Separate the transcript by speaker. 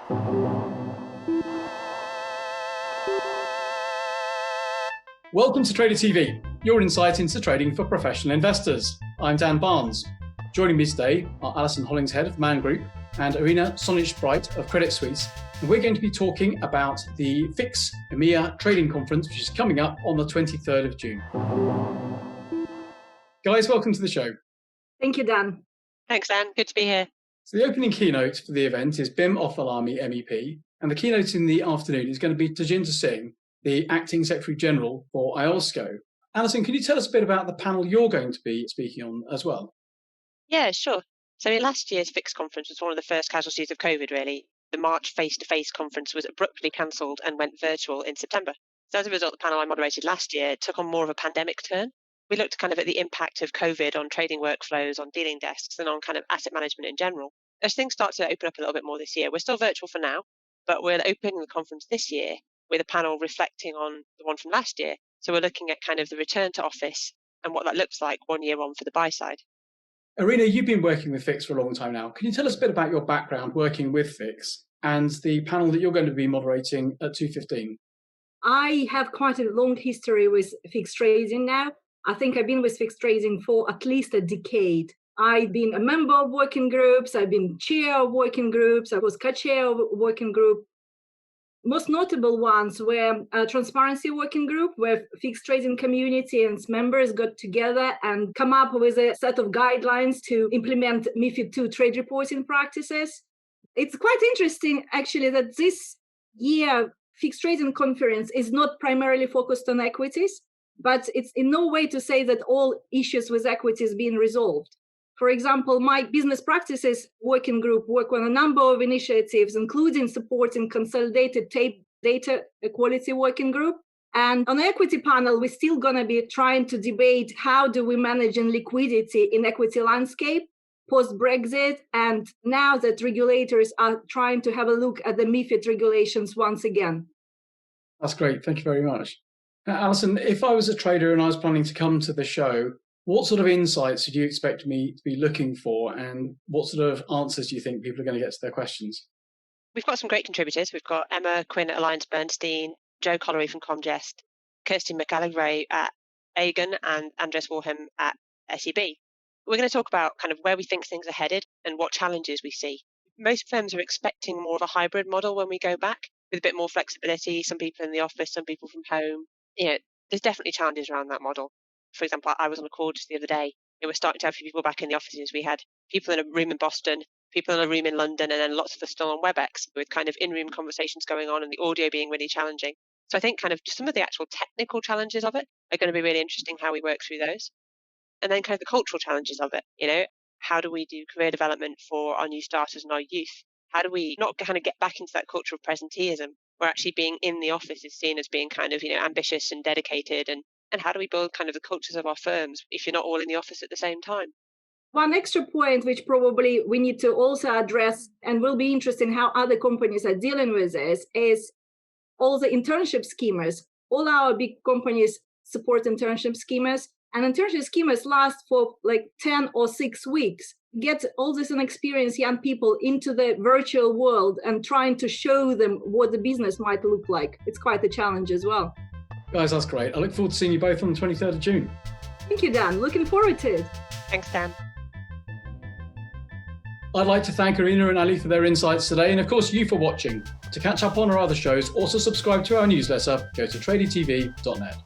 Speaker 1: Welcome to TraderTV, your insight into trading for professional investors. I'm Dan Barnes. Joining me today are Ali Hollingshead of Man Group and Irina Sonich of Credit Suisse. And we're going to be talking about the FIX EMEA Trading Conference, which is coming up on the 23rd of June. Guys, welcome to the show.
Speaker 2: Thank you, Dan.
Speaker 3: Thanks, Dan. Good to be here.
Speaker 1: So the opening keynote for the event is Bim Ofalami, MEP, and the keynote in the afternoon is going to be Tajinder Singh, the Acting Secretary General for IOSCO. Alison, can you tell us a bit about the panel you're going to be speaking on as well?
Speaker 3: Yeah, sure. So last year's FIX conference was one of the first casualties of COVID, really. The March face-to-face conference was abruptly cancelled and went virtual in September. So as a result, the panel I moderated last year took on more of a pandemic turn. We looked kind of at the impact of COVID on trading workflows, on dealing desks, and on kind of asset management in general. As things start to open up a little bit more this year, we're still virtual for now, but we're opening the conference this year with a panel reflecting on the one from last year. So we're looking at kind of the return to office and what that looks like 1 year on for the buy side.
Speaker 1: Irina, you've been working with FIX for a long time now. Can you tell us a bit about your background working with FIX and the panel that you're going to be moderating at 2:15?
Speaker 2: I have quite a long history with fixed trading now. I think I've been with fixed trading for at least a decade. I've been a member of working groups. I've been chair of working groups. I was co-chair of a working group. Most notable ones were a transparency working group where fixed trading community and its members got together and come up with a set of guidelines to implement MiFID II trade reporting practices. It's quite interesting, actually, that this year fixed trading conference is not primarily focused on equities, but it's in no way to say that all issues with equities being resolved. For example, my business practices working group work on a number of initiatives, including supporting consolidated tape data equality working group. And on the equity panel, we're still going to be trying to debate how do we manage liquidity in equity landscape post-Brexit, and now that regulators are trying to have a look at the MiFID regulations once again.
Speaker 1: That's great. Thank you very much. Now, Alison, if I was a trader and I was planning to come to the show, what sort of insights did you expect me to be looking for, and what sort of answers do you think people are going to get to their questions?
Speaker 3: We've got some great contributors. We've got Emma Quinn at AllianceBernstein, Joe Collery from Comgest, Kirsty McGallagher at Aegon, and Andres Warham at SEB. We're going to talk about kind of where we think things are headed and what challenges we see. Most firms are expecting more of a hybrid model when we go back, with a bit more flexibility, some people in the office, some people from home. There's definitely challenges around that model. For example, I was on a call just the other day. We're starting to have people back in the offices. We had people in a room in Boston, people in a room in London, and then lots of us still on WebEx with kind of in-room conversations going on and the audio being really challenging. So I think kind of just some of the actual technical challenges of it are going to be really interesting, how we work through those. And then kind of the cultural challenges of it. How do we do career development for our new starters and our youth? How do we not kind of get back into that culture of presenteeism, where actually being in the office is seen as being kind of, ambitious and dedicated, and how do we build kind of the cultures of our firms if you're not all in the office at the same time?
Speaker 2: One extra point, which probably we need to also address and will be interesting how other companies are dealing with this, is all the internship schemas. All our big companies support internship schemas, and internship schemas last for like 10 or 6 weeks. Get all these inexperienced young people into the virtual world and trying to show them what the business might look like. It's quite a challenge as well.
Speaker 1: Guys, that's great. I look forward to seeing you both on the 23rd of June.
Speaker 2: Thank you, Dan. Looking forward to it.
Speaker 3: Thanks, Dan.
Speaker 1: I'd like to thank Irina and Ali for their insights today, and of course you for watching. To catch up on our other shows, also subscribe to our newsletter, go to TraderTV.net.